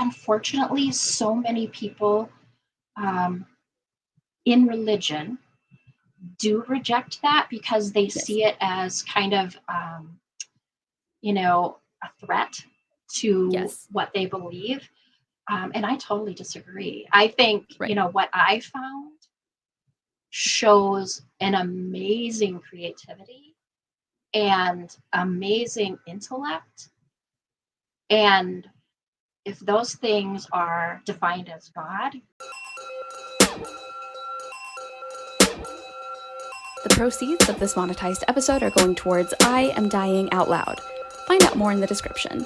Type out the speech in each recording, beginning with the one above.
unfortunately, so many people um, in religion do reject that because they Yes. see it as kind of, a threat to Yes. what they believe. And I totally disagree. I think, Right. what I found shows an amazing creativity and amazing intellect. And if those things are defined as God, The proceeds of this monetized episode are going towards I Am Dying Out Loud. Find out more in the description.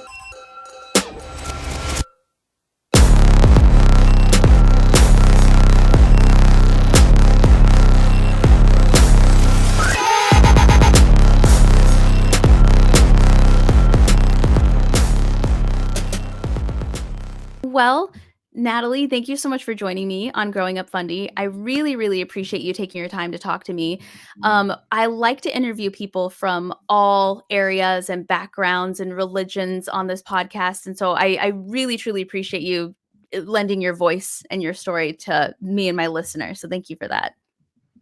Well, Natalie, thank you so much for joining me on Growing Up Fundie. I really, really appreciate you taking your time to talk to me. I like to interview people from all areas and backgrounds and religions on this podcast. And so I really, truly appreciate you lending your voice and your story to me and my listeners. So thank you for that.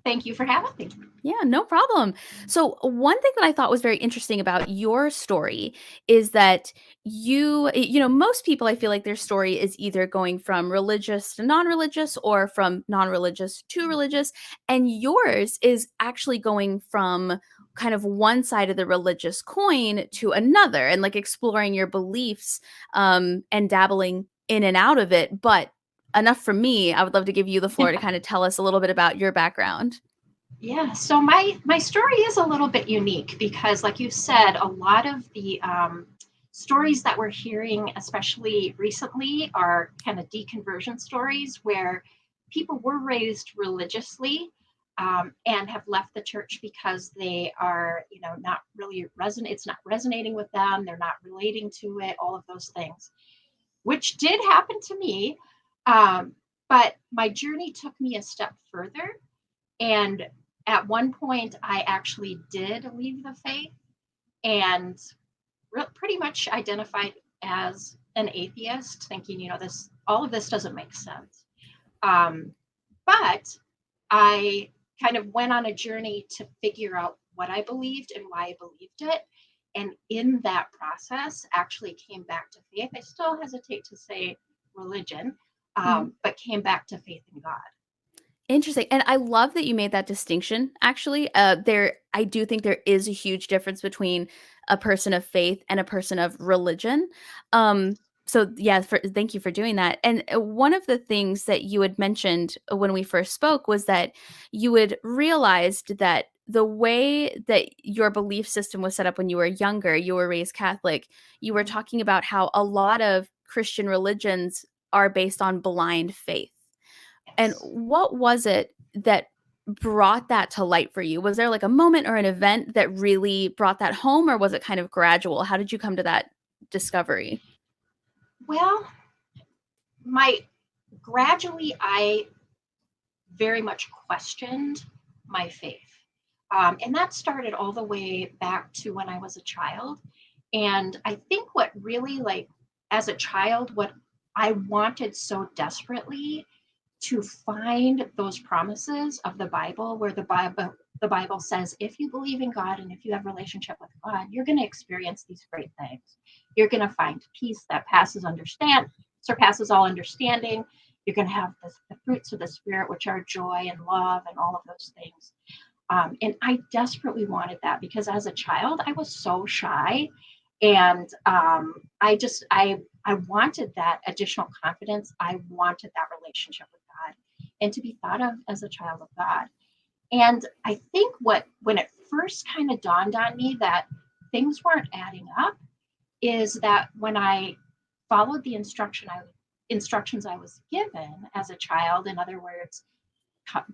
thank you for having me. Yeah, no problem. So, one thing that I thought was very interesting about your story is that most people, I feel like their story is either going from religious to non religious or from non religious to religious. And yours is actually going from kind of one side of the religious coin to another and like exploring your beliefs and dabbling in and out of it. But enough from me. I would love to give you the floor to kind of tell us a little bit about your background. Yeah, so my story is a little bit unique because, like you said, a lot of the stories that we're hearing, especially recently, are kind of deconversion stories where people were raised religiously and have left the church because they are, not really resonate. It's not resonating with them. They're not relating to it. All of those things, which did happen to me, um, but my journey took me a step further. And at one point, I actually did leave the faith and pretty much identified as an atheist, thinking, all of this doesn't make sense. Um, but I kind of went on a journey to figure out what I believed and why I believed it. And in that process, actually came back to faith. I still hesitate to say religion, but came back to faith in God. Interesting. And I love that you made that distinction, actually. I do think there is a huge difference between a person of faith and a person of religion. So yeah, thank you for doing that. And one of the things that you had mentioned when we first spoke was that you had realized that the way that your belief system was set up when you were younger, you were raised Catholic, you were talking about how a lot of Christian religions are based on blind faith. And Yes. what was it that brought that to light for you? Was there like a moment or an event that really brought that home, or was it kind of gradual? How did you come to that discovery? Well, my gradually, I very much questioned my faith. And that started all the way back to when I was a child. And I think what really, like, as a child, what I wanted so desperately to find those promises of the Bible, where the Bible says, if you believe in God and if you have a relationship with God, you're going to experience these great things. You're going to find peace that surpasses all understanding. You're going to have the fruits of the Spirit, which are joy and love and all of those things. And I desperately wanted that because as a child, I was so shy. And I wanted that additional confidence. I wanted that relationship with God and to be thought of as a child of God. And I think when it first kind of dawned on me that things weren't adding up is that when I followed the instructions I was given as a child, in other words,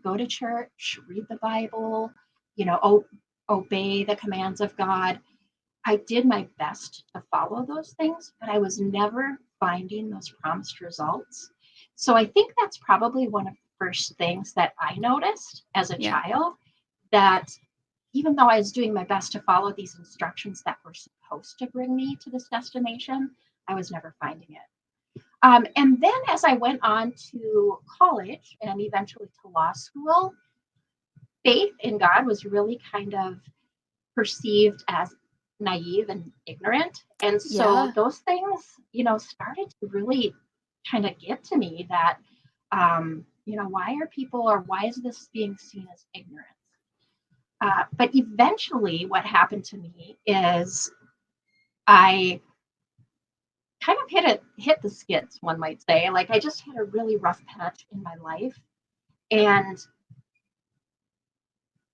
go to church, read the Bible, obey the commands of God. I did my best to follow those things, but I was never finding those promised results. So I think that's probably one of the first things that I noticed as a Yeah. child, that even though I was doing my best to follow these instructions that were supposed to bring me to this destination, I was never finding it. And then as I went on to college and eventually to law school, faith in God was really kind of perceived as naive and ignorant. And so Yeah. those things, started to really kind of get to me that, why are people or why is this being seen as ignorance? But eventually, what happened to me is I kind of hit the skids, one might say. Like I just had a really rough patch in my life, and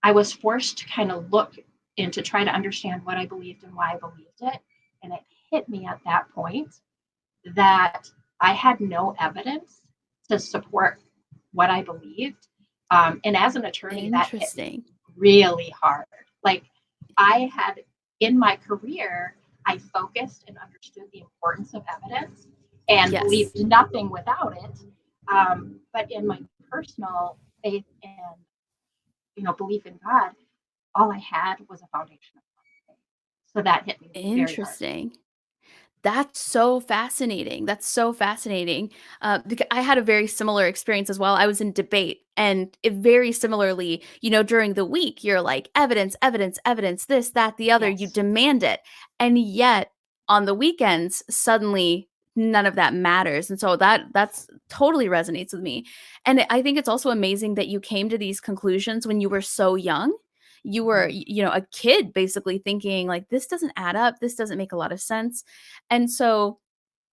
I was forced to kind of look and to try to understand what I believed and why I believed it. And it hit me at that point that I had no evidence to support what I believed. And as an attorney, that hit me Interesting. really hard. Like I had in my career, I focused and understood the importance of evidence and Yes. believed nothing without it. But in my personal faith and belief in God, all I had was a foundation of faith. So that hit me very hard. Interesting. That's so fascinating. That's so fascinating. Because I had a very similar experience as well. I was in debate, and it very similarly, during the week, you're like, evidence, evidence, evidence, this, that, the other. You Yes. demand it. And yet on the weekends, suddenly none of that matters. And so that's totally resonates with me. And I think it's also amazing that you came to these conclusions when you were so young. You were, Mhm. a kid basically thinking like, this doesn't add up. This doesn't make a lot of sense. And so,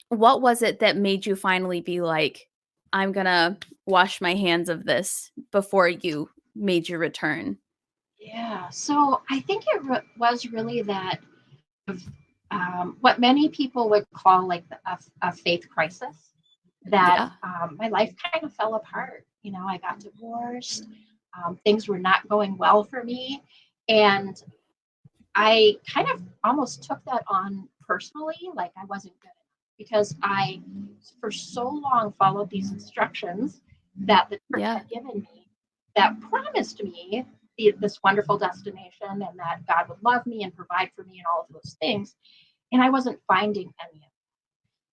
what was it that made you finally be like, "I'm gonna wash my hands of this," before you made your return? Yeah. So I think it was really that what many people would call like a faith crisis. That Yeah, my life kind of fell apart. I got divorced. Things were not going well for me, and I kind of almost took that on personally, like I wasn't good enough because I, for so long, followed these instructions that the church yeah, had given me that promised me this wonderful destination and that God would love me and provide for me and all of those things. And I wasn't finding any of it.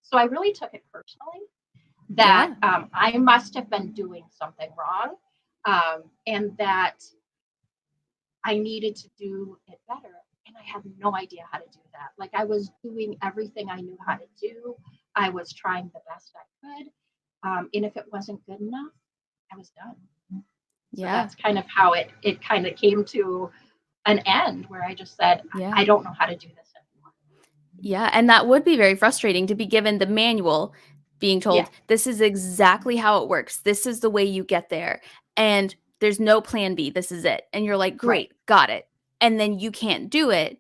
So I really took it personally that yeah, I must have been doing something wrong, and that I needed to do it better. And I had no idea how to do that. Like I was doing everything I knew how to do. I was trying the best I could. And if it wasn't good enough, I was done. So yeah, that's kind of how it kind of came to an end where I just said, yeah. I don't know how to do this anymore. Yeah, and that would be very frustrating to be given the manual, being Yeah, told, "This is exactly how it works. This is the way you get there, and there's no plan B. This is it." And you're like, right. "Great, got it." And then you can't do it,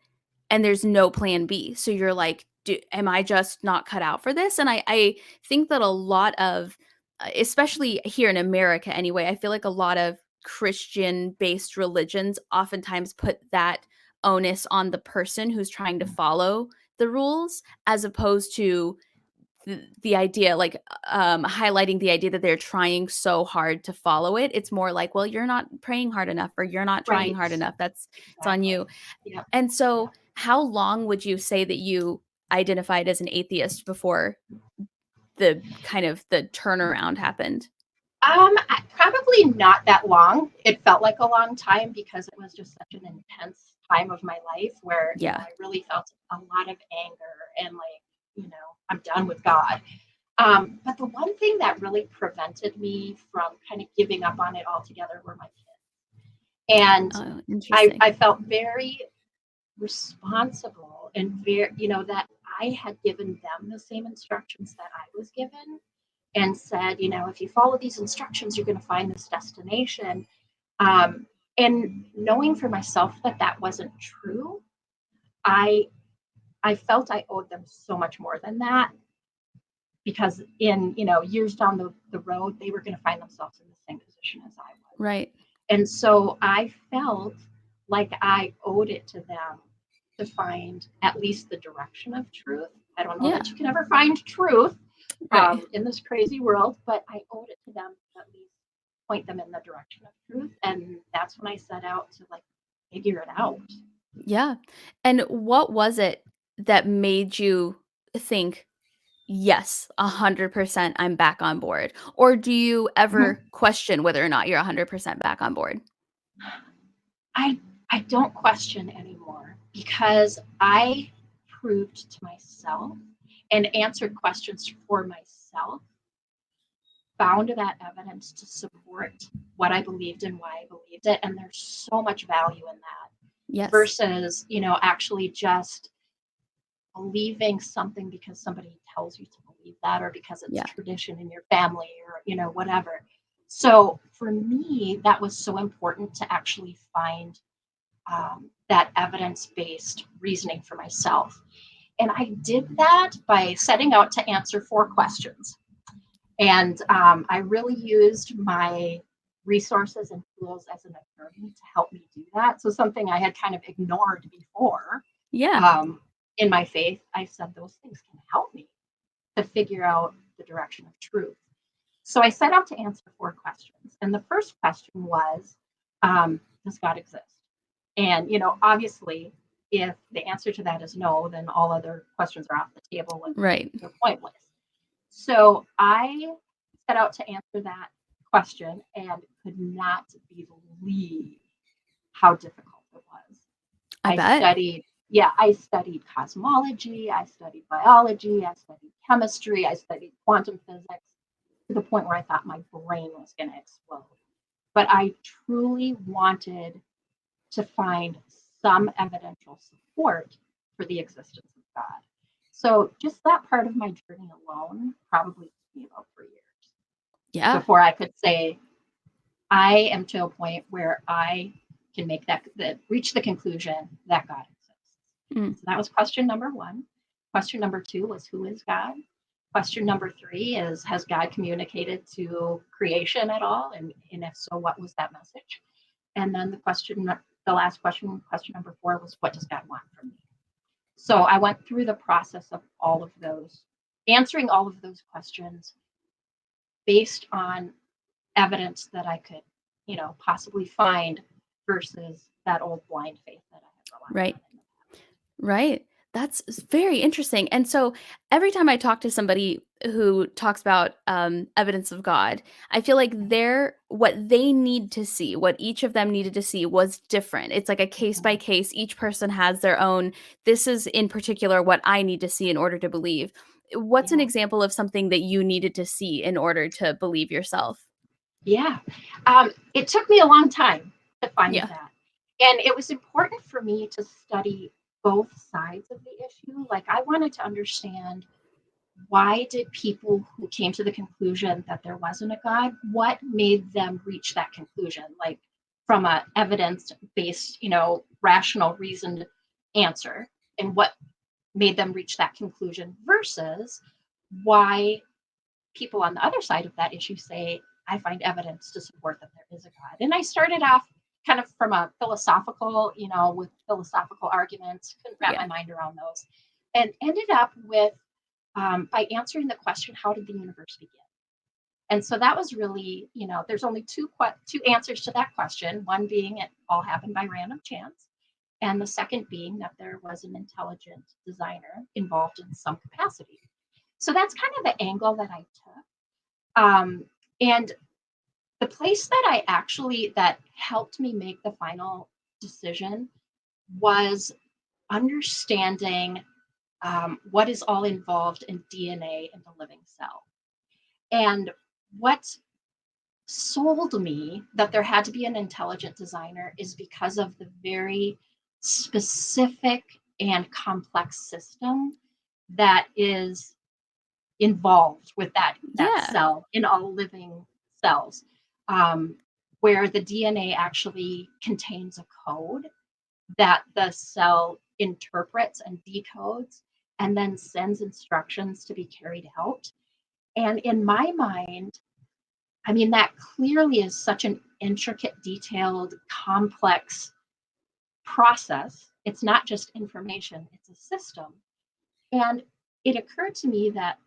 and there's no plan B. So you're like, Am I just not cut out for this?" And I think that a lot of, especially here in America anyway, I feel like a lot of Christian-based religions oftentimes put that onus on the person who's trying to follow the rules, as opposed to the idea, like, highlighting the idea that they're trying so hard to follow it. It's more like, well, you're not praying hard enough, or you're not trying Right. hard enough. It's on Exactly. you. Yep. And so, Yep. how long would you say that you identified as an atheist before the turnaround happened? Probably not that long. It felt like a long time because it was just such an intense time of my life where, Yeah. I really felt a lot of anger and like, I'm done with God. But the one thing that really prevented me from kind of giving up on it altogether were my kids. And Oh, I, interesting. I felt very responsible and very, that I had given them the same instructions that I was given and said, if you follow these instructions, you're going to find this destination. Um, and knowing for myself that that wasn't true, I I felt I owed them so much more than that because in years down the road, they were going to find themselves in the same position as I was. Right. And so I felt like I owed it to them to find at least the direction of truth. I don't know Yeah. that you can ever find truth Right. in this crazy world, but I owed it to them to at least point them in the direction of truth. And that's when I set out to like figure it out. Yeah. And what was it that made you think, Yes, 100% I'm back on board? Or do you Mhm. ever question whether or not you're 100% back on board? I I don't question anymore because I proved to myself and answered questions for myself, found that evidence to support what I believed and why I believed it, and there's so much value in that Yes. versus, actually just believing something because somebody tells you to believe that or because it's Yeah. tradition in your family or whatever. So for me that was so important to actually find that evidence-based reasoning for myself, and I did that by setting out to answer 4 questions, and I really used my resources and tools as an attorney to help me do that. So something I had kind of ignored before, Yeah. um, in my faith, I said those things can help me to figure out the direction of truth. So I set out to answer 4 questions. And the first question was, does God exist? And, obviously, if the answer to that is no, then all other questions are off the table and Right. they're pointless. So I set out to answer that question and could not believe how difficult it was. I bet. I studied cosmology, I studied biology, I studied chemistry, I studied quantum physics to the point where I thought my brain was going to explode. But I truly wanted to find some evidential support for the existence of God. So just that part of my journey alone probably took me about 3 years Yeah. before I could say I am to a point where I can make that reach the conclusion that God Mm. exists. So that was question number 1. Question number 2 was who is God? Question number 3 is has God communicated to creation at all? And if so, what was that message? And then the last question number 4 was what does God want from me? So I went through the process of all of those, answering all of those questions based on evidence that I could, possibly find versus that old blind faith that I had relied Right. on. Right. Very interesting. And so every time I talk to somebody who talks about evidence of God, I feel like what they need to see, what each of them needed to see was different. It's like a case by case. Each person has their own, this is in particular what I need to see in order to believe. What's an Yeah. example of something that you needed to see in order to believe yourself? Yeah. It took me a long time to find Yeah. that. And it was important for me to study both sides of the issue. Like, I wanted to understand why did people who came to the conclusion that there wasn't a God, what made them reach that conclusion? Like, from a evidence-based, rational, reasoned answer, and what made them reach that conclusion versus why people on the other side of that issue say, I find evidence to support that there is a God. And I started off kind of from a philosophical, with philosophical arguments, couldn't wrap Yeah. my mind around those, and ended up with by answering the question, how did the universe begin? And so that was really, there's only two answers to that question. One being it all happened by random chance, and the second being that there was an intelligent designer involved in some capacity. So that's kind of the angle that I took. And the place that helped me make the final decision was understanding what is all involved in DNA in the living cell. And what sold me that there had to be an intelligent designer is because of the very specific and complex system that is involved with that Yeah. cell in all living cells, um, where the DNA actually contains a code that the cell interprets and decodes and then sends instructions to be carried out. And in my mind, I mean, that clearly is such an intricate, detailed, complex process. It's not just information, it's a system. And it occurred to me that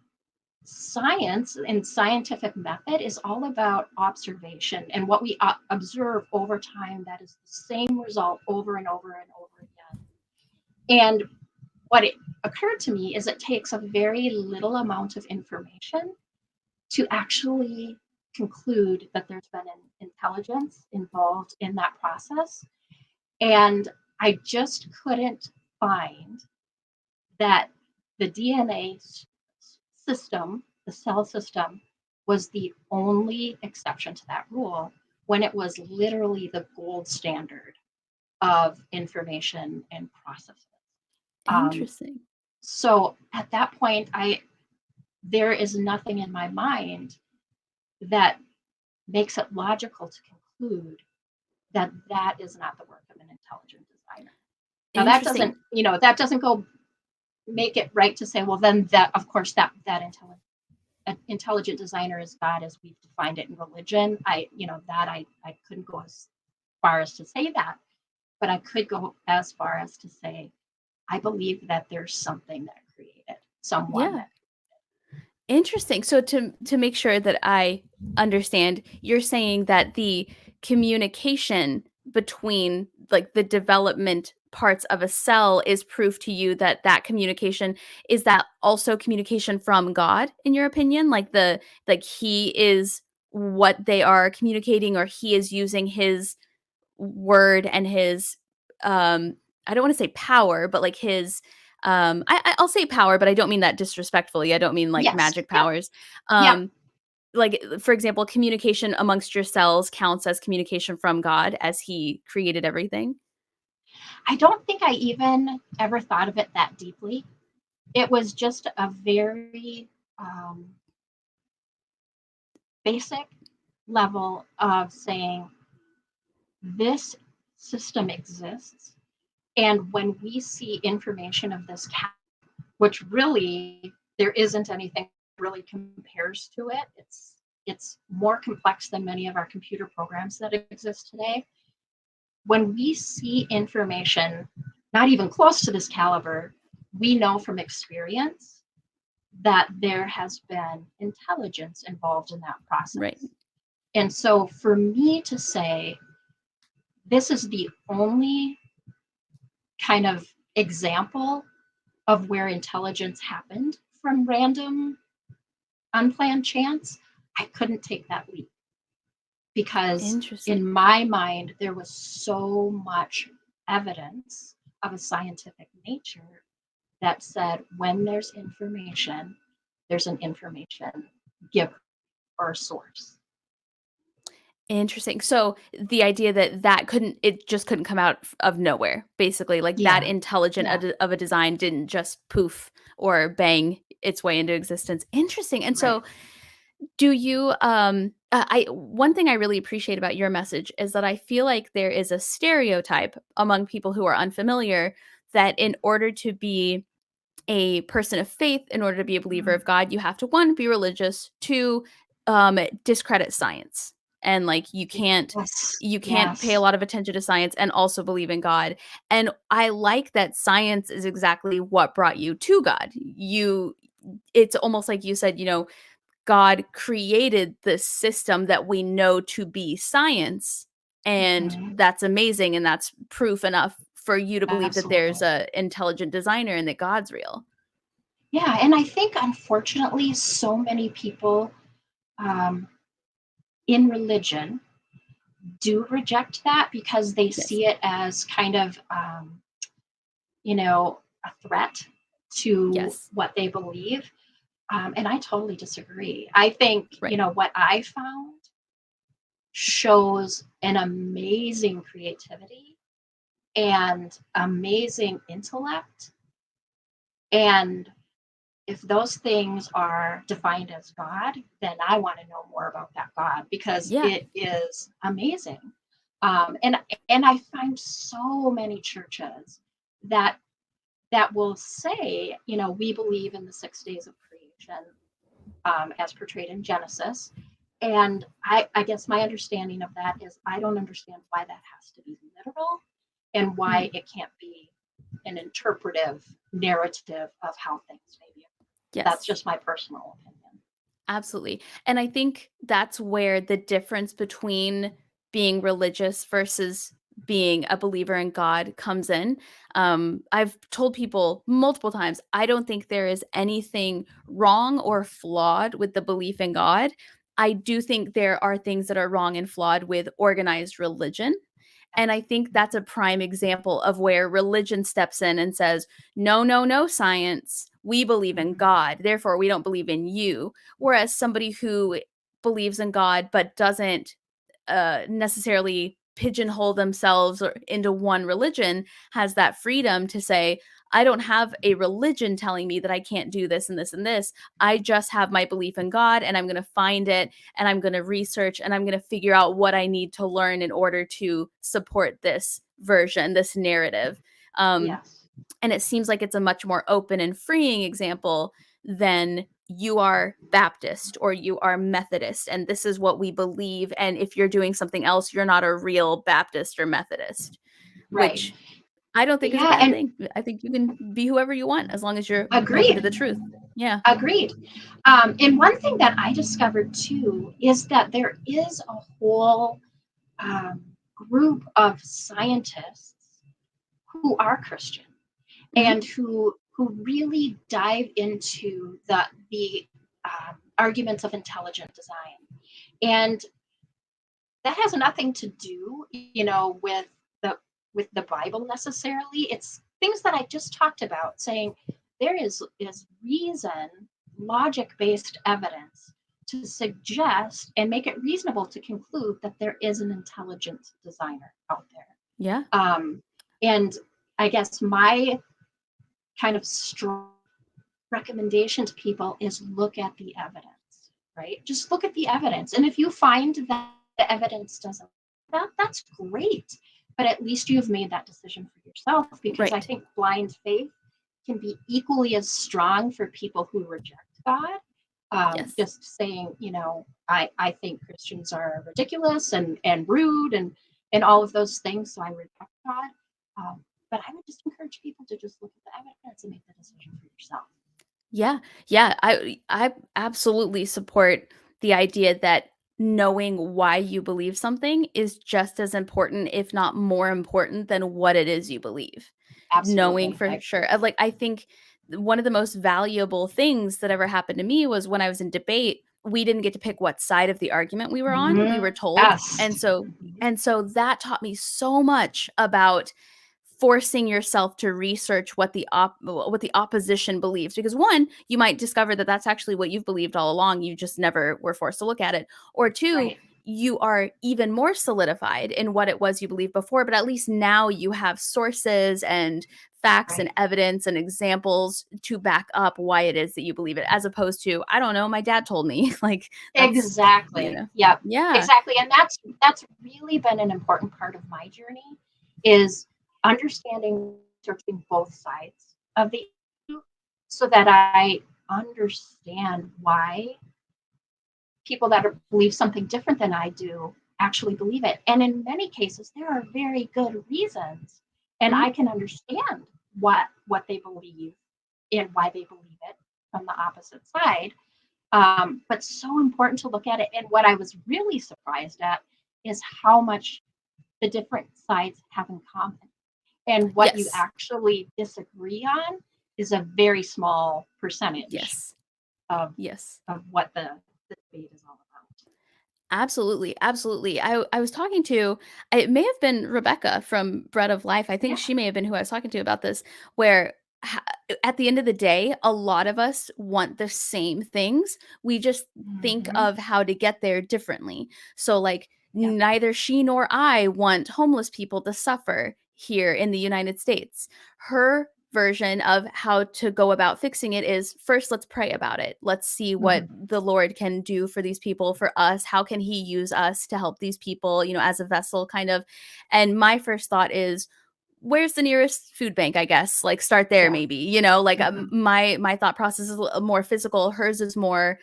science and scientific method is all about observation and what we observe over time that is the same result over and over and over again. And what it occurred to me is it takes a very little amount of information to actually conclude that there's been an intelligence involved in that process. And I just couldn't find that the DNA system, the cell system, was the only exception to that rule when it was literally the gold standard of information and processes. Um, Interesting. so at that point, there is nothing in my mind that makes it logical to conclude that that is not the work of an intelligent designer. Now Interesting. that doesn't go make it right to say, well, then that of course that intelligent designer is God as we've defined it in religion. I couldn't go as far as to say that, but I could go as far as to say I believe that there's something that created someone Yeah. that. Interesting. So to make sure that I understand, you're saying that the communication between like the development parts of a cell is proof to you that that communication is that also communication from God in your opinion? Like he is what they are communicating or he is using his word and his I don't want to say power, but like his I'll say power, but I don't mean that disrespectfully. I don't mean like Yes. magic Yep. powers. Yep. Like for example, communication amongst your cells counts as communication from God as he created everything. I don't think I even ever thought of it that deeply. It was just a very basic level of saying this system exists. And when we see information of this cat, which really there isn't anything really compares to it, it's more complex than many of our computer programs that exist today. When we see information not even close to this caliber, we know from experience that there has been intelligence involved in that Right. process. And so for me to say, this is the only kind of example of where intelligence happened from random, unplanned chance, I couldn't take that leap because Interesting. in my mind, there was so much evidence of a scientific nature that said when there's information, there's an information giver or source. Interesting. So the idea that it just couldn't come out of nowhere, basically, like that Yeah, intelligent yeah, of a design didn't just poof or bang its way into existence. Interesting. And right. so do you I one thing I really appreciate about your message is that I feel like there is a stereotype among people who are unfamiliar that in order to be a person of faith, in order to be a believer Mm. of God, you have to one, be religious, two, discredit science. And like Yes, you can't pay a yes. lot of attention to science and also believe in God. And I like that science is exactly what brought you to God. It's almost like you said, God created this system that we know to be science, and Mhm. that's amazing, and that's proof enough for you to believe that there's Absolutely. a intelligent designer and that God's real. Yeah, and I think unfortunately, so many people um, in religion do reject that because they Yes. see it as kind of, a threat to Yes. what they believe. And I totally disagree. I think, Right. what I found shows an amazing creativity and amazing intellect. And if those things are defined as God, then I want to know more about that God because Yeah. it is amazing. And I find so many churches that will say, we believe in the 6 days of creation as portrayed in Genesis. And I guess my understanding of that is I don't understand why that has to be literal and why Mhm. it can't be an interpretive narrative of how things may be. That's Yes. just my personal opinion. Absolutely. And I think that's where the difference between being religious versus being a believer in God comes in. I've told people multiple times, I don't think there is anything wrong or flawed with the belief in God. I do think there are things that are wrong and flawed with organized religion. And I think that's a prime example of where religion steps in and says, no, no, no, science. We believe in Mhm. God. Therefore, we don't believe in you. Whereas somebody who believes in God but doesn't necessarily pigeonhole themselves or into one religion has that freedom to say, I don't have a religion telling me that I can't do this and this and this. I just have my belief in God, and I'm going to find it, and I'm going to research, and I'm going to figure out what I need to learn in order to support this version, this narrative. Um, Yes. and it seems like it's a much more open and freeing example than you are Baptist or you are Methodist, and this is what we believe. And if you're doing something else, you're not a real Baptist or Methodist, Right. which I don't think is a Yeah, bad and thing. I think you can be whoever you want as long as you're open to agreed. the truth. Yeah. Agreed. And one thing that I discovered too is that there is a whole um, group of scientists who are Christian Mhm. and who really dive into the arguments of intelligent design, and that has nothing to do, the with the Bible necessarily. It's things that I just talked about, saying there is reason, logic based evidence to suggest and make it reasonable to conclude that there is an intelligent designer out there. Yeah. And I guess my kind of strong recommendation to people is look at the evidence, right? Just look at the evidence. And if you find that the evidence doesn't, that's great. But at least you've made that decision for yourself, because I Right. think blind faith can be equally as strong for people who reject God. Yes. Just saying, I think Christians are ridiculous and rude and all of those things, so I reject God. Um, but I would just encourage people to just look at the evidence and make the decision for yourself. Yeah. Yeah, I absolutely support the idea that knowing why you believe something is just as important, if not more important, than what it is you believe. Knowing Absolutely. I for agree. sure. Like, I think one of the most valuable things that ever happened to me was when I was in debate, we didn't get to pick what side of the argument we were on. We Mhm. were told. Yes. And so that taught me so much about forcing yourself to research what the opposition believes, because one, you might discover that that's actually what you've believed all along, you just never were forced to look at it, or two, Right. you are even more solidified in what it was you believed before, but at least now you have sources and facts and Right. evidence and examples to back up why it is that you believe it, as opposed to, I don't know, my dad told me. Like, that's, Exactly. Yep. yeah. Exactly. And that's really been an important part of my journey, is understanding, searching both sides of the issue so that I understand why people that believe something different than I do actually believe it. And in many cases, there are very good reasons, and Mhm. I can understand what they believe and why they believe it from the opposite side. But so important to look at it. And what I was really surprised at is how much the different sides have in common. And what you Yes. actually disagree on is a very small percentage Yes. of, Yes. of what the debate is all about. Absolutely, absolutely. I was talking to, it may have been Rebecca from Bread of Life. I think Yeah. she may have been who I was talking to about this, where ha at the end of the day, a lot of us want the same things. We just think Hmm. of how to get there differently. So, like, Yeah. neither she nor I want homeless people to suffer here in the United States. Her version of how to go about fixing it is, first, let's pray about it. Let's see what Hmm. the Lord can do for these people, for us. How can he use us to help these people, as a vessel, kind of. And my first thought is, where's the nearest food bank? I guess, like, start there, Yeah. maybe. Like, Hmm. my thought process is more physical. Hers is more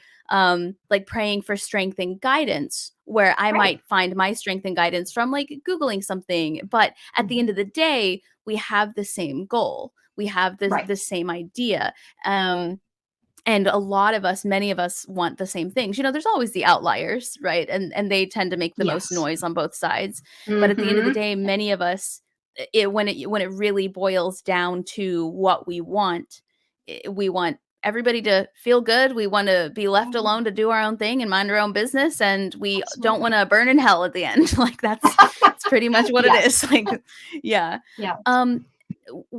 like praying for strength and guidance, where I Right. might find my strength and guidance from, like, googling something. But at the Hmm. end of the day, we have the same goal. We have the Right. same idea. Um And a lot of us, many of us want the same things. There's always the outliers, right? And they tend to make the most Yes. noise on both sides. But at the end of the Mm-hmm. day, many of us, when it really boils down to what we want everybody to feel good. We want to be left Oh, alone to do our own thing and mind our own business, and we don't want absolutely. to burn in hell at the end. Like that's pretty much what it Yes. is. Like, yeah. Yeah. Um,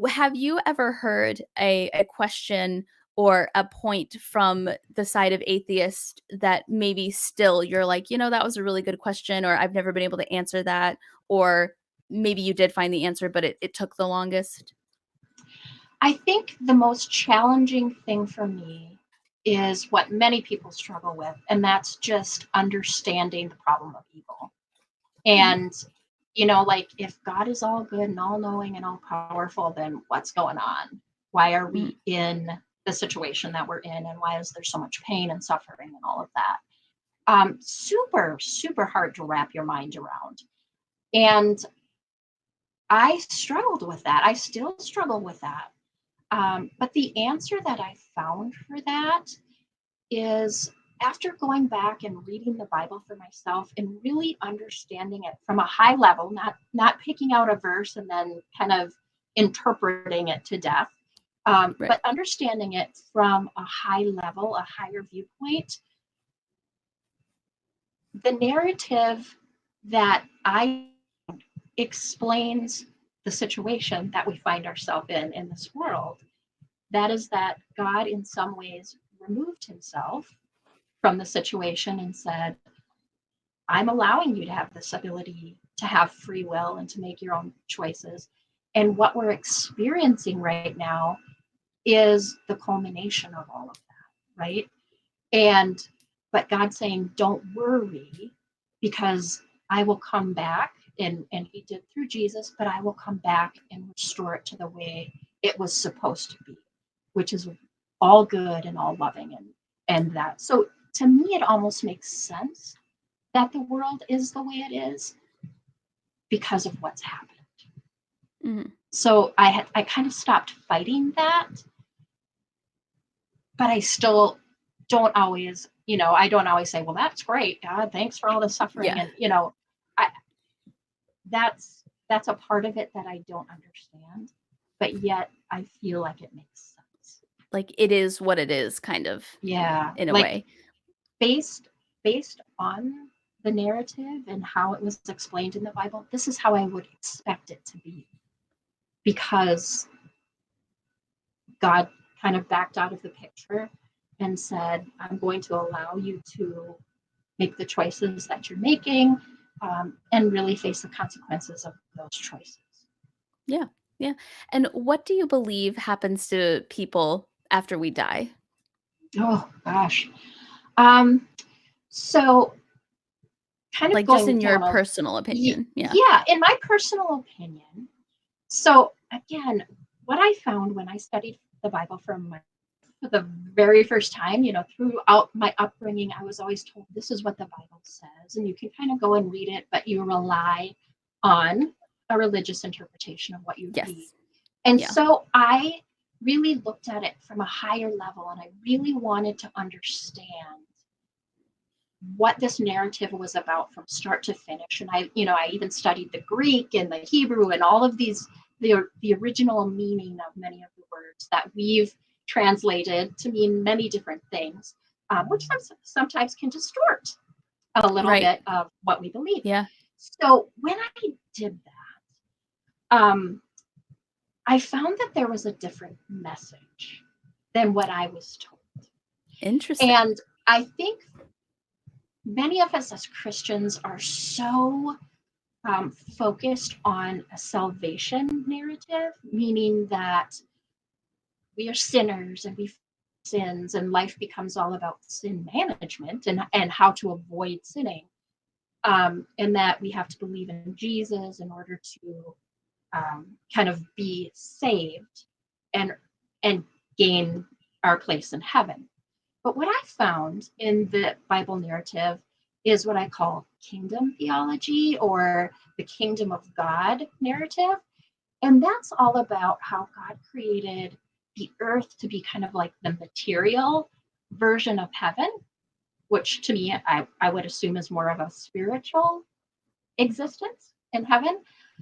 have you ever heard a question or a point from the side of atheist that maybe still you're like, that was a really good question, or I've never been able to answer that, or maybe you did find the answer, but it took the longest? I think the most challenging thing for me is what many people struggle with, and that's just understanding the problem of evil. Mhm. And, like if God is all good and all knowing and all powerful, then what's going on? Why are Mhm. we in the situation that we're in? And why is there so much pain and suffering and all of that? Super, super hard to wrap your mind around. And I struggled with that. I still struggle with that. But the answer that I found for that is after going back and reading the Bible for myself and really understanding it from a high level, not picking out a verse and then kind of interpreting it to death, Right. but understanding it from a high level, a higher viewpoint. The narrative that I explains the situation that we find ourselves in this world. That is that God, in some ways, removed himself from the situation and said, I'm allowing you to have this ability to have free will and to make your own choices. And what we're experiencing right now is the culmination of all of that, right? And, but God's saying, don't worry, because I will come back, and he did through Jesus, but I will come back and restore it to the way it was supposed to be, which is all good and all loving and that. So to me, it almost makes sense that the world is the way it is because of what's happened. Mhm. So I kind of stopped fighting that, but I still don't always, I don't always say, well, that's great, God, thanks for all the suffering. Yeah. And, I, that's a part of it that I don't understand, but yet I feel like it makes sense. Like, it is what it is, kind of, Yeah. in a Like way. based, based on the narrative and how it was explained in the Bible, this is how I would expect it to be, because God kind of backed out of the picture and said, I'm going to allow you to make the choices that you're making, and really face the consequences of those choices. Yeah, yeah. And what do you believe happens to people after we die? Oh, gosh. Um, so, kind of Like, just going in your down personal opinion? Yeah. yeah, in my personal opinion. So, again, what I found when I studied the Bible for the very first time, throughout my upbringing, I was always told this is what the Bible says, and you can kind of go and read it, but you rely on a religious interpretation of what you read. Yes. And Yeah. so I really looked at it from a higher level, and I really wanted to understand what this narrative was about from start to finish. And I even studied the Greek and the Hebrew and all of these, the original meaning of many of the words that we've translated to mean many different things, which sometimes can distort a little Right. bit of what we believe. Yeah. So when I did that, I found that there was a different message than what I was told. Interesting. And I think many of us as Christians are so focused on a salvation narrative, meaning that we are sinners and we sins, and life becomes all about sin management and how to avoid sinning. And that we have to believe in Jesus in order to kind of be saved and and gain our place in heaven. But what I found in the Bible narrative is what I call kingdom theology, or the kingdom of God narrative. And that's all about how God created the earth to be kind of like the material version of heaven, which to me, I would assume is more of a spiritual existence in heaven.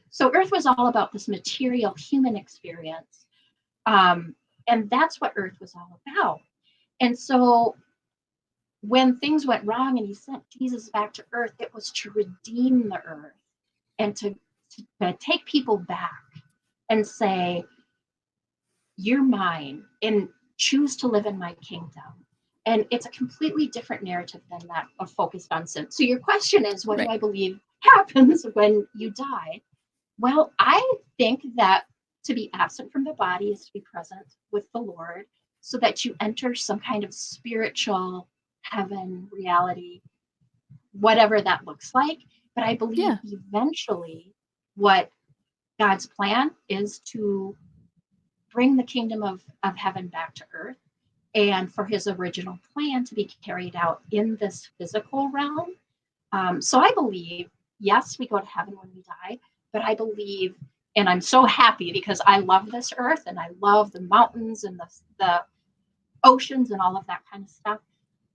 So earth was all about this material human experience. And that's what earth was all about. And so when things went wrong and he sent Jesus back to earth, it was to redeem the earth and to take people back and say, you're mine and choose to live in my kingdom. And it's a completely different narrative than that of focused on sin. So your question is, what do I believe happens when you die? Well, I think that to be absent from the body is to be present with the Lord, so that you enter some kind of spiritual heaven reality, whatever that looks like. But I believe eventually what God's plan is to bring the kingdom of heaven back to earth, and for his original plan to be carried out in this physical realm. So I believe, yes, we go to heaven when we die, but I believe, and I'm so happy because I love this earth and I love the mountains and the oceans and all of that kind of stuff,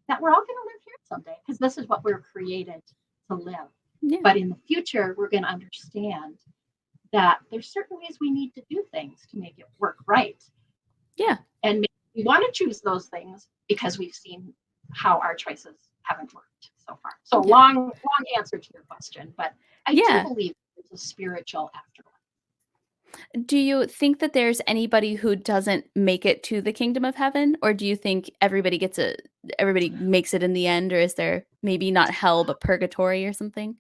that we're all going to live here someday, because this is what we're created to live. Yeah. But in the future, we're going to understand that there's certain ways we need to do things to make it work right. Yeah. And maybe we want to choose those things because we've seen how our choices haven't worked so far. So long answer to your question, but I do believe there's a spiritual afterlife. Do you think that there's anybody who doesn't make it to the kingdom of heaven, or do you think everybody makes it in the end, or is there maybe not hell but purgatory or something?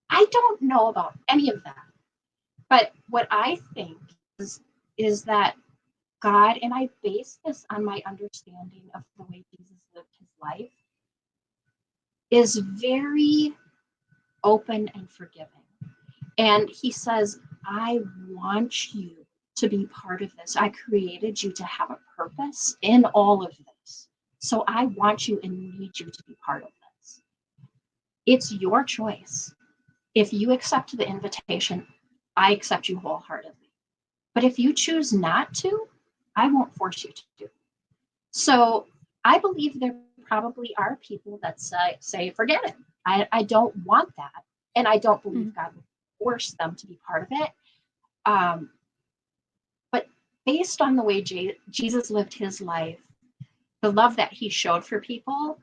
I don't know about any of that. But what I think is that God, and I base this on my understanding of the way Jesus lived his life, is very open and forgiving. And he says, I want you to be part of this. I created you to have a purpose in all of this. So I want you and need you to be part of this. It's your choice. If you accept the invitation, I accept you wholeheartedly. But if you choose not to, I won't force you to do. So I believe there probably are people that say forget it. I don't want that. And I don't believe God would force them to be part of it. But based on the way Jesus lived his life, the love that he showed for people,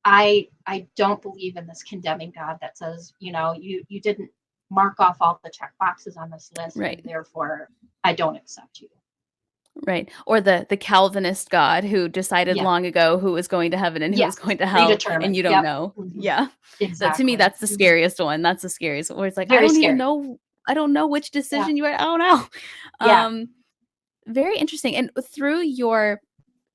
I don't believe in this condemning God that says, you didn't mark off all the check boxes on this list, and therefore I don't accept you. Right. Or the Calvinist God who decided long ago who was going to heaven and who was going to hell, and you don't know. Mm-hmm. Yeah. Exactly. To me, that's the scariest one. That's the scariest one, where it's like, Very I don't scary. even know. I don't know which decision you are. I don't know. Yeah. Very interesting. And through your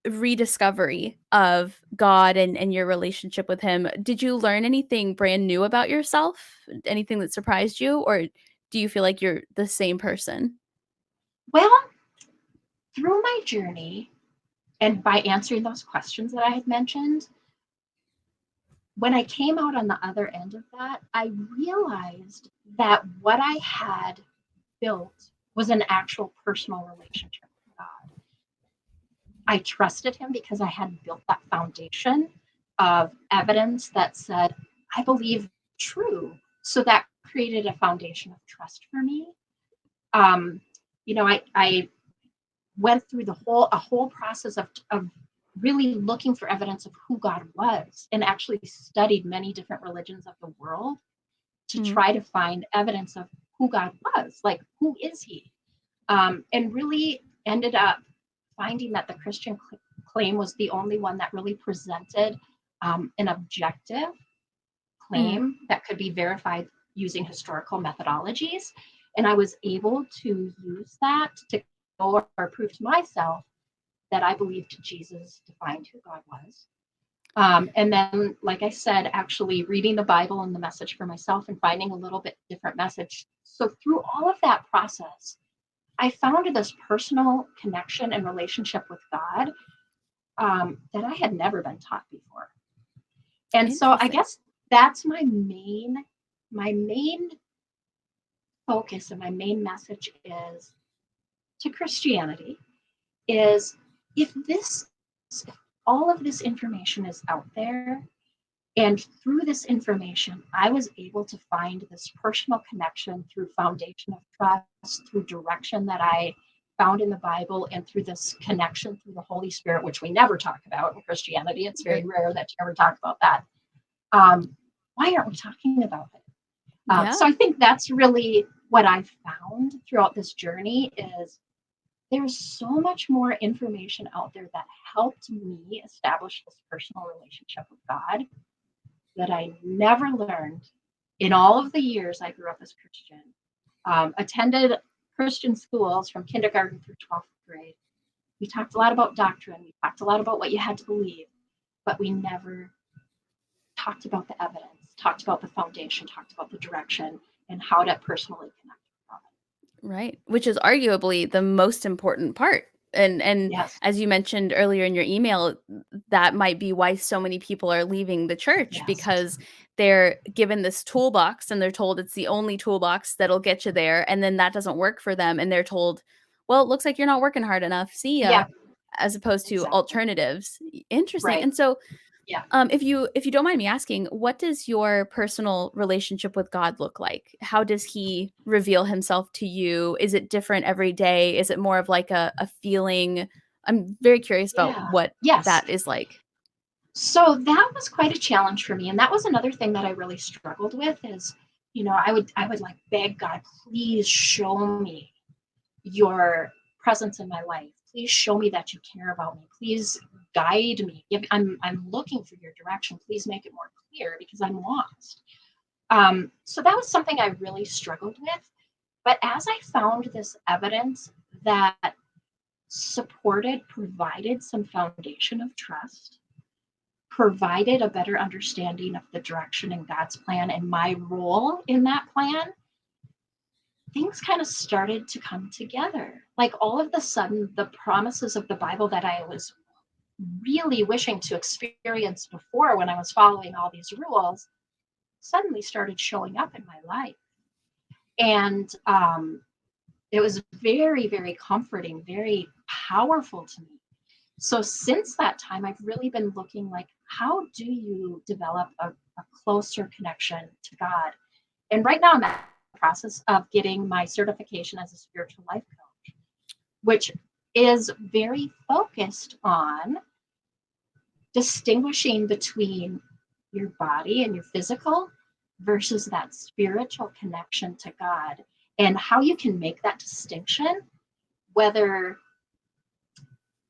rediscovery of God and your relationship with him, did you learn anything brand new about yourself? Anything that surprised you? Or do you feel like you're the same person? Well, through my journey, and by answering those questions that I had mentioned, when I came out on the other end of that, I realized that what I had built was an actual personal relationship with God. I trusted him because I had built that foundation of evidence that said, I believe true. So that created a foundation of trust for me. I went through a whole process of really looking for evidence of who God was, and actually studied many different religions of the world to try to find evidence of who God was, like, who is he? And really ended up finding that the Christian claim was the only one that really presented an objective claim that could be verified using historical methodologies. And I was able to use that to go or prove to myself that I believed Jesus defined who God was. And then, like I said, actually reading the Bible and the Message for myself and finding a little bit different message. So through all of that process, I found this personal connection and relationship with God that I had never been taught before. And so I guess that's my main focus, and my main message is to Christianity is if this, if all of this information is out there, and through this information, I was able to find this personal connection through foundation of trust, through direction that I found in the Bible, and through this connection through the Holy Spirit, which we never talk about in Christianity. It's very Right. rare that you ever talk about that. Um, why aren't we talking about it? Yeah. So I think that's really what I found throughout this journey is there's so much more information out there that helped me establish this personal relationship with God that I never learned in all of the years I grew up as Christian. Attended Christian schools from kindergarten through 12th grade. We talked a lot about doctrine. We talked a lot about what you had to believe, but we never talked about the evidence, talked about the foundation, talked about the direction, and how to personally connect with God. Right, which is arguably the most important part. And Yes, as you mentioned earlier in your email, that might be why so many people are leaving the church yes, because they're given this toolbox and they're told it's the only toolbox that'll get you there, and then that doesn't work for them, and they're told, "Well, it looks like you're not working hard enough. See ya," yeah, as opposed to exactly. alternatives. Interesting. Right. And so Yeah. if you don't mind me asking, what does your personal relationship with God look like? How does He reveal Himself to you? Is it different every day? Is it more of like a feeling? I'm very curious about Yeah. what Yes. that is like. So that was quite a challenge for me, and that was another thing that I really struggled with. Is I would like beg God, please show me your presence in my life. Please show me that you care about me. Please guide me. I'm looking for your direction. Please make it more clear because I'm lost. So that was something I really struggled with. But as I found this evidence that provided some foundation of trust, provided a better understanding of the direction in God's plan and my role in that plan, things kind of started to come together. Like all of a sudden, the promises of the Bible that I was really wishing to experience before when I was following all these rules suddenly started showing up in my life. And it was very, very comforting, very powerful to me. So since that time, I've really been looking like, how do you develop a closer connection to God? And right now I'm in the process of getting my certification as a spiritual life coach, which is very focused on distinguishing between your body and your physical versus that spiritual connection to God and how you can make that distinction, whether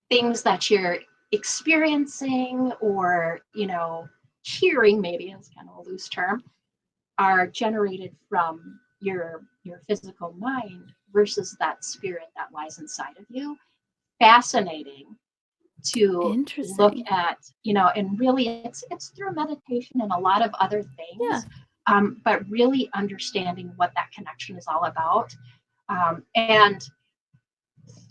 things that you're experiencing or, hearing maybe is kind of a loose term, are generated from your physical mind versus that spirit that lies inside of you. Fascinating to look Interesting. at, and really it's through meditation and a lot of other Yeah. things, but really understanding what that connection is all about. And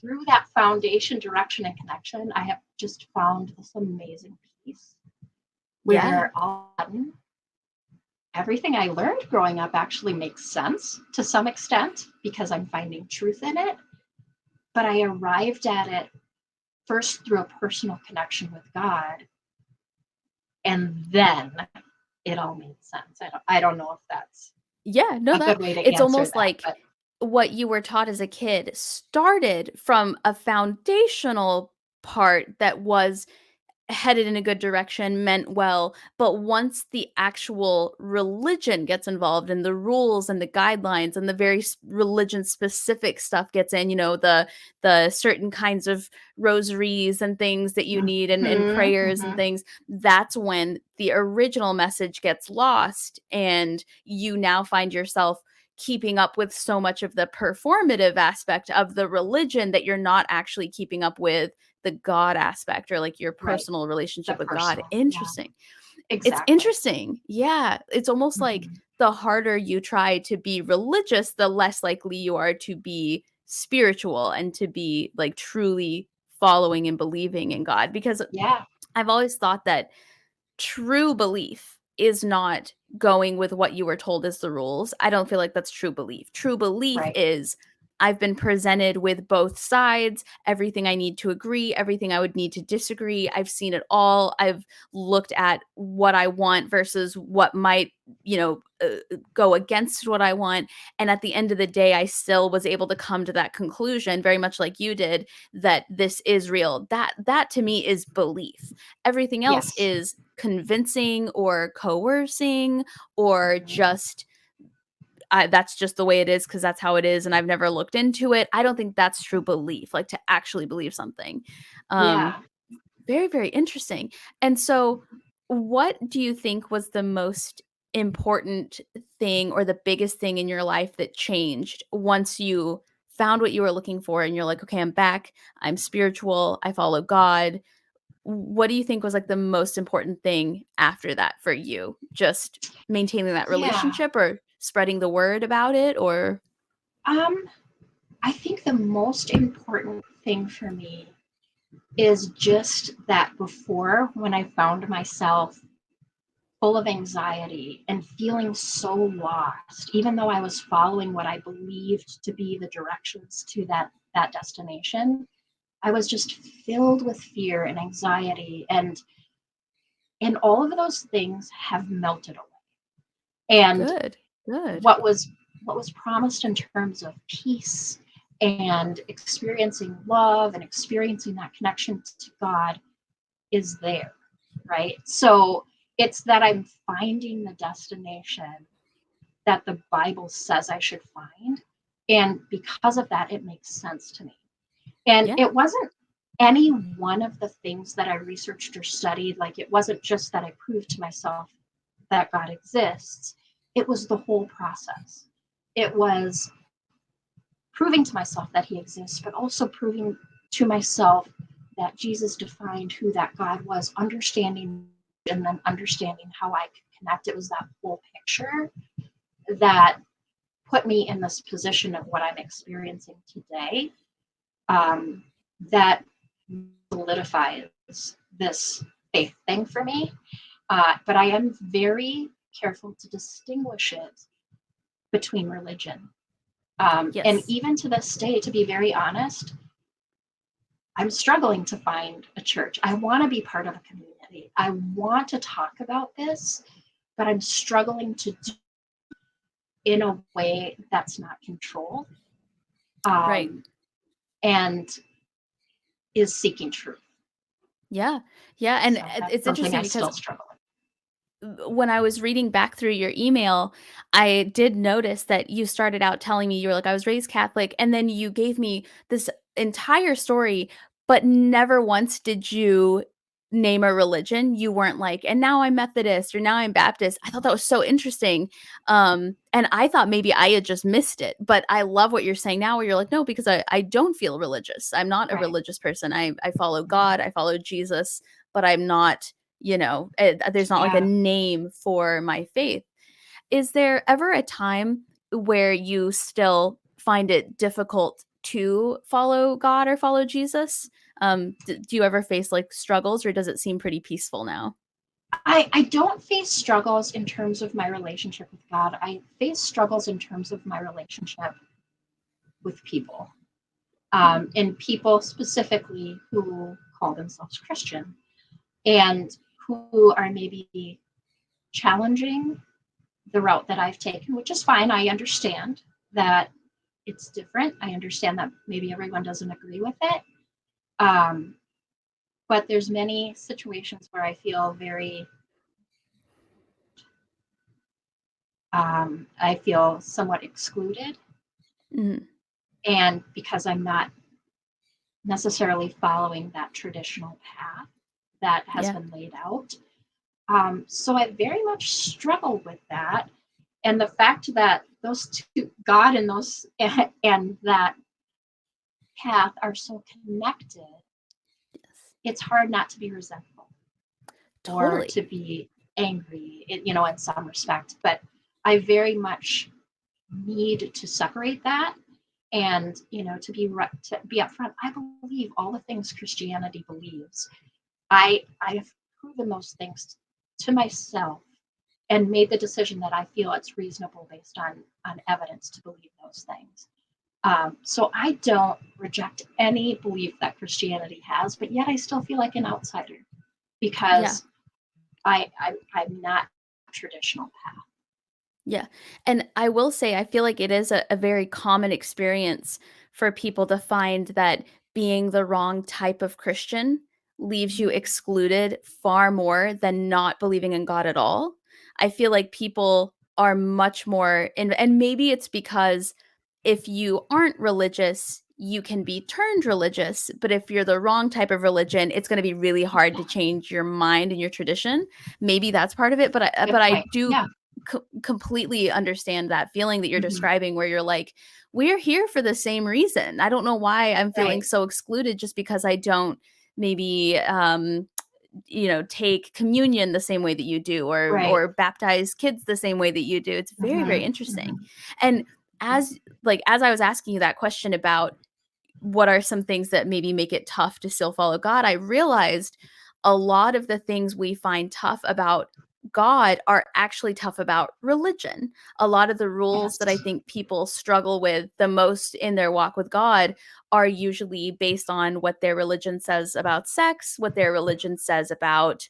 through that foundation, direction, and connection, I have just found this amazing peace Yeah. where all of a sudden everything I learned growing up actually makes sense to some extent because I'm finding truth in it. But I arrived at it first through a personal connection with God, and then it all made sense. I don't know if that's Yeah, no, a that good way to it's answer almost that, like but what you were taught as a kid started from a foundational part that was headed in a good direction, meant well, but once the actual religion gets involved and the rules and the guidelines and the very religion specific stuff gets in, the certain kinds of rosaries and things that you need and mhm, prayers and mhm, things, that's when the original message gets lost and you now find yourself keeping up with so much of the performative aspect of the religion that you're not actually keeping up with the God aspect or like your right, personal the relationship with God. personal, yeah, Interesting. It's exactly. interesting. Yeah. It's almost like Mhm, the harder you try to be religious, the less likely you are to be spiritual and to be like truly following and believing in God. Because yeah, I've always thought that true belief is not going with what you were told is the rules. I don't feel like that's true belief. True belief right, is I've been presented with both sides, everything I need to agree, everything I would need to disagree. I've seen it all. I've looked at what I want versus what might, go against what I want. And at the end of the day, I still was able to come to that conclusion, very much like you did, that this is real. That to me is belief. Everything else Yes. is convincing or coercing or Mhm. just that's just the way it is because that's how it is and I've never looked into it. I don't think that's true belief, like to actually believe something. Um, Yeah. very, very interesting. And so, what do you think was the most important thing or the biggest thing in your life that changed once you found what you were looking for and you're like, okay, I'm back, I'm spiritual, I follow God? What do you think was like the most important thing after that for you? Just maintaining that Yeah. relationship or spreading the word about it or Um, I think the most important thing for me is just that before, when I found myself full of anxiety and feeling so lost, even though I was following what I believed to be the directions to that destination, I was just filled with fear and anxiety, and all of those things have melted away. And good. Good. what was what was promised in terms of peace and experiencing love and experiencing that connection to God is there, right? So it's that I'm finding the destination that the Bible says I should find. And because of that, it makes sense to me. And Yeah. it wasn't any one of the things that I researched or studied. Like, it wasn't just that I proved to myself that God exists, it was the whole process. It was proving to myself that he exists, but also proving to myself that Jesus defined who that God was, understanding and then understanding how I could connect. It was that whole picture that put me in this position of what I'm experiencing today, um, that solidifies this faith thing for me. But I am very careful to distinguish it between religion. And Yes. even to this day, to be very honest, I'm struggling to find a church. I want to be part of a community. I want to talk about this, but I'm struggling to do in a way that's not controlled, Right. um, and is seeking truth. Yeah. Yeah, and So that's it's something interesting I because still struggle with. when I was reading back through your email, I did notice that you started out telling me you were like, I was raised Catholic, and then you gave me this entire story, but never once did you name a religion. You weren't like, and now I'm Methodist or now I'm Baptist. I thought that was so interesting. And I thought maybe I had just missed it, but I love what you're saying now where you're like, no, because I don't feel religious. I'm not a Right. religious person. I follow God, I follow Jesus, but I'm not there's not like a Yeah. name for my faith. Is there ever a time where you still find it difficult to follow God or follow Jesus? Do you ever face like struggles or does it seem pretty peaceful now? I don't face struggles in terms of my relationship with God. I face struggles in terms of my relationship with people, Yeah. and people specifically who call themselves Christian and who are maybe challenging the route that I've taken, which is fine. I understand that it's different. I understand that maybe everyone doesn't agree with it. Um, but there's many situations where I feel I feel somewhat excluded. Mhm. And because I'm not necessarily following that traditional path that has Yeah. been laid out. So I very much struggle with that. And the fact that those two, God and those and that path are so connected, Yes. it's hard not to be resentful or Totally. to be angry, in some respect. But I very much need to separate that and to be upfront. I believe all the things Christianity believes. I have proven those things to myself and made the decision that I feel it's reasonable based on evidence to believe those things. So I don't reject any belief that Christianity has, but yet I still feel like an outsider Yeah. because I'm not traditional path. Yeah. And I will say, I feel like it is a very common experience for people to find that being the wrong type of Christian leaves you excluded far more than not believing in God at all. I feel like people are much more, and maybe it's because if you aren't religious, you can be turned religious. But if you're the wrong type of religion, it's going to be really hard to change your mind and your tradition. Maybe that's part of it. Good But I point. do Yeah. completely understand that feeling that you're Hmm. describing where you're like, we're here for the same reason. I don't know why I'm feeling Right. so excluded just because I don't maybe take communion the same way that you do, Right. or baptize kids the same way that you do. It's very, very Hmm. interesting. Hmm. And as I was asking you that question about what are some things that maybe make it tough to still follow God, I realized a lot of the things we find tough about God are actually tough about religion. A lot of the rules that I Yes. think people struggle with the most in their walk with God are usually based on what their religion says about sex, what their religion says about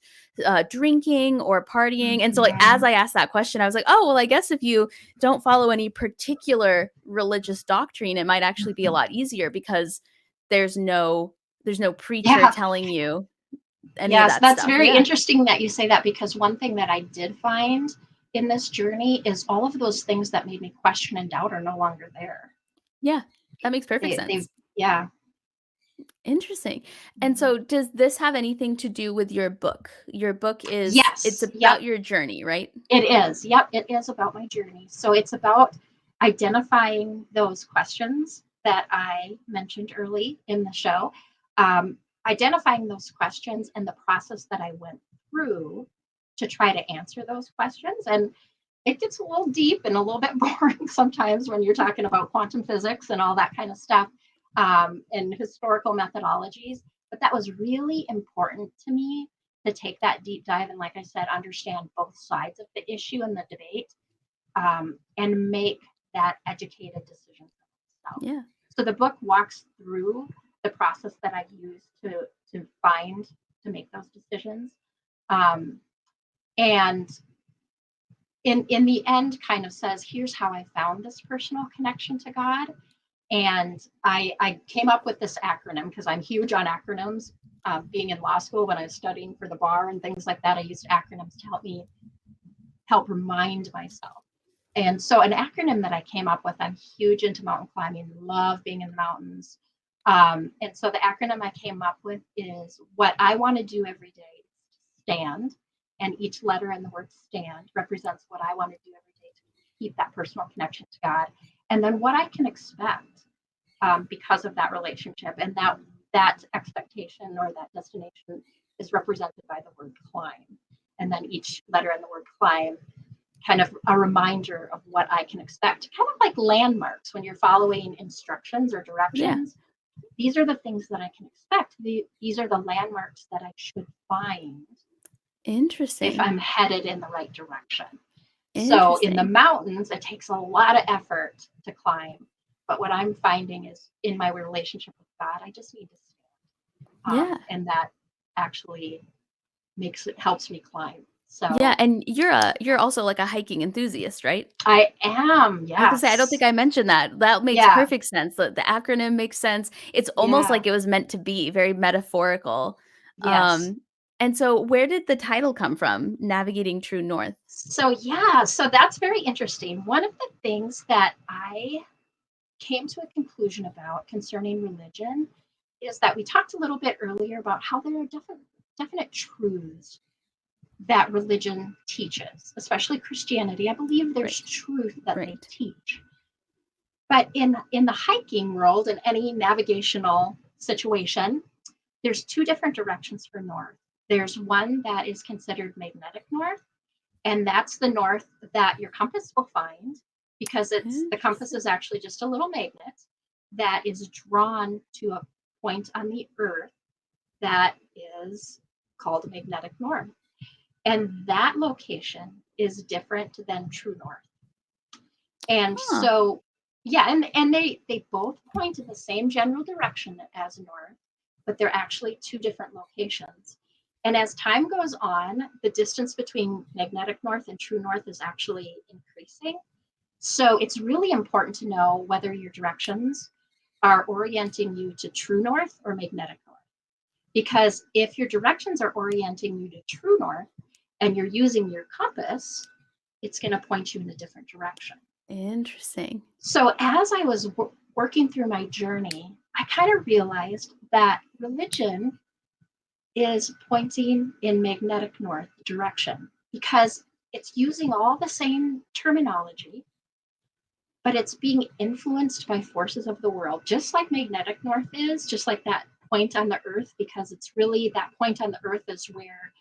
drinking or partying. And so, like, as Hmm. I asked that question, I was like, oh, well, I guess if you don't follow any particular religious doctrine, it might actually be a lot easier because there's no preacher Yeah. telling you any of Yes, that that's stuff. very Yeah. interesting that you say that because one thing that I did find in this journey is all of those things that made me question and doubt are no longer there. Yeah. That makes perfect They sense. yeah. Interesting. And so does this have anything to do with your book? Your book it's Yes. Yep. about your journey, right? It is. Yep. It is about my journey. So it's about identifying those questions that I mentioned early in the show, um, identifying those questions and the process that I went through to try to answer those questions. And it gets a little deep and a little bit boring sometimes when you're talking about quantum physics and all that kind of stuff, and historical methodologies. But that was really important to me to take that deep dive and, like I said, understand both sides of the issue and the debate, and make that educated decision for myself. Yeah. So the book walks through the process that I use to make those decisions, um, and in the end kind of says, here's how I found this personal connection to God. And I came up with this acronym because I'm huge on acronyms. Being in law school when I was studying for the bar and things like that, I used acronyms to help remind myself. And so an acronym that I came up with, I'm huge into mountain climbing, love being in the mountains. And so the acronym I came up with is what I want to do every day is stand. And each letter in the word stand represents what I want to do every day to keep that personal connection to God. And then what I can expect, because of that relationship. And that expectation or that destination is represented by the word climb. And then each letter in the word climb kind of a reminder of what I can expect, kind of like landmarks when you're following instructions or Yeah. directions. These are the things that I can expect. These are the landmarks that I should find if Interesting. I'm headed in the right direction. So in the Interesting. mountains, it takes a lot of effort to climb. But what I'm finding is in my relationship with God, I just need to stand. Yeah. And that actually helps me climb. Yeah, So and you're also like a hiking enthusiast, right? I am, I was gonna say, I don't think yes. I mentioned that. That makes Yeah, perfect sense. The acronym makes sense. It's almost yeah, like it was meant to be, very metaphorical. yes. Um, and so where did the title come from? Navigating True North. So that's very interesting. One of the things that I came to a conclusion about concerning religion is that we talked a little bit earlier about how there are definite truths that religion teaches, especially Christianity. I believe there's Right. truth that they Right. teach. But in the hiking world, in any navigational situation, there's two different directions for north. There's one that is considered magnetic north, and that's the north that your compass will find because it's the compass Interesting. is actually just a little magnet that is drawn to a point on the earth that is called magnetic north. And that location is different than true north. And Huh. so Yeah, and they both point in the same general direction as north, but they're actually two different locations. And as time goes on, the distance between magnetic north and true north is actually increasing. So it's really important to know whether your directions are orienting you to true north or magnetic north. Because if your directions are orienting you to true north and you're using your compass, it's going to point you in a different direction. Interesting. So as I was working through my journey, I kind of realized that religion is pointing in magnetic north direction because it's using all the same terminology, but it's being influenced by forces of the world, just like magnetic north is, just like that point on the earth, because it's really that point on the earth is where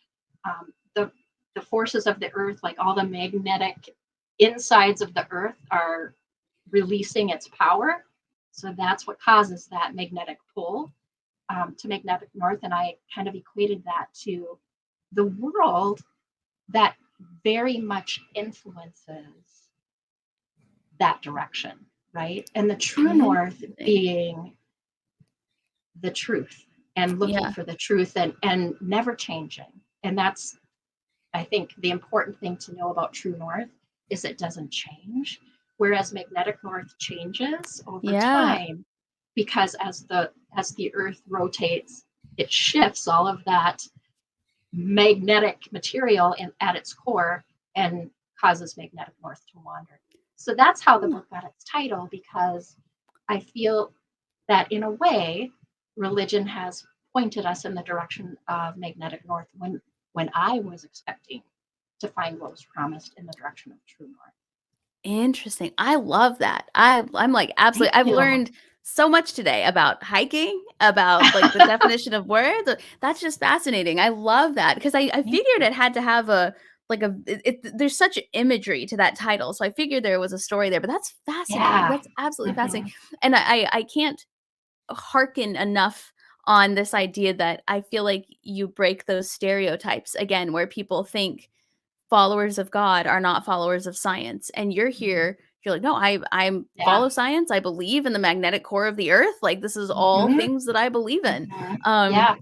the forces of the earth, like all the magnetic insides of the earth, are releasing its power. So that's what causes that magnetic pull to magnetic north. And I kind of equated that to the world that very much influences that direction, right? And the true north Interesting. being the truth and looking Yeah. for the truth and never changing. And that's, I think, the important thing to know about true north is it doesn't change, whereas magnetic north changes over Yeah. time because as the earth rotates, it shifts all of that magnetic material at its core and causes magnetic north to wander. So that's how the Huh. book got its title, because I feel that in a way, religion has pointed us in the direction of magnetic north when I was expecting to find what was promised in the direction of true north. Interesting. I love that. I'm like, Thank absolutely I've you. learned so much today about hiking, about, like, the definition of words. That's just fascinating. I love that because I Thank figured you. it had to have a like a there's such imagery to that title, so I figured there was a story there, but that's fascinating. Yeah. That's absolutely fascinating. Mhm. And I can't hearken enough on this idea that I feel like you break those stereotypes again, where people think followers of God are not followers of science. And you're Mhm. here, you're like, no, I'm Yeah. follow science. I believe in the magnetic core of the earth. Like this is all Mhm. things that I believe in. Mhm. Um, Yeah.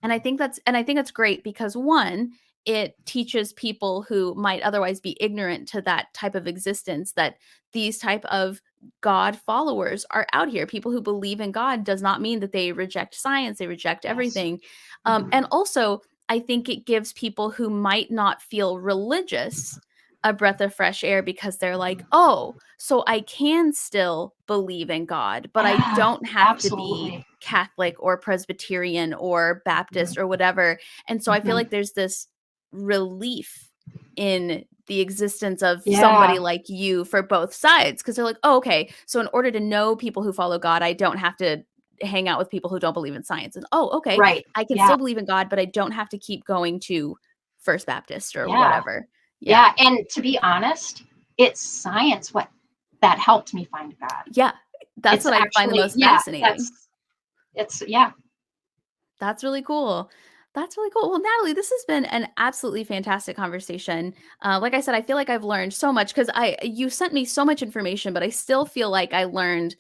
and I think that's great because one, it teaches people who might otherwise be ignorant to that type of existence that these type of God followers are out here. People who believe in God does not mean that they reject science, they reject Yes. everything. Mhm. And also, I think it gives people who might not feel religious a breath of fresh air because they're like, Mhm. oh, so I can still believe in God, but I Yeah. don't have to be Absolutely. Catholic or Presbyterian or Baptist Mhm. or whatever. And so I feel Mhm. like there's this relief in the existence of somebody Yeah. like you for both sides because they're like, oh, okay, so in order to know people who follow God, I don't have to hang out with people who don't believe in science. And oh, okay, Right. I can Yeah. still believe in God, but I don't have to keep going to First Baptist or Yeah. whatever. Yeah. Yeah. And to be honest, it's science what that helped me find God. Yeah. That's It's what I find the actually, most yeah, fascinating. yeah. That's really cool. That's really cool. Well, Natalie, this has been an absolutely fantastic conversation. Like I said, I feel like I've learned so much because I you sent me so much information, but I still feel like I learned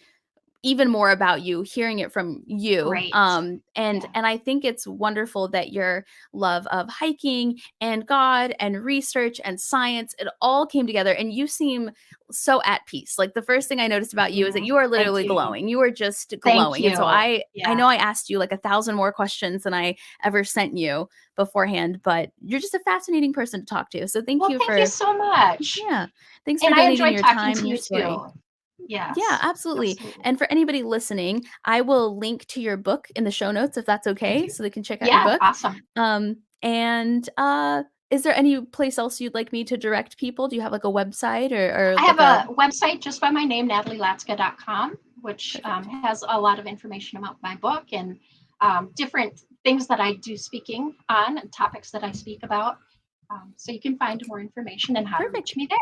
even more about you hearing it from you. Great. And Yeah. I think it's wonderful that your love of hiking and God and research and science, it all came together and you seem so at peace. Like the first thing I noticed about you is that Mm, you are thank literally you. glowing. You are just Thank glowing. And so you. I Yeah. know I asked you like 1,000 more questions than I ever sent you beforehand, but you're just a fascinating person to talk to. So thank Well, you thank you for so much. yeah. Thanks for And I donating enjoyed your talking time to and your you story. too. Yeah, Yes. absolutely. Absolutely. And for anybody listening, I will link to your book in the show notes if that's Thank okay, you. so they can check out your Yeah. book. Awesome. And is there any place else you'd like me to direct people? Do you have like a website or I have like a a website just by my name, natalielatzka.com, which perfect? has a lot of information about my book and different things that I do speaking on and topics that I speak about. So you can find more information and how to reach Perfect. me there.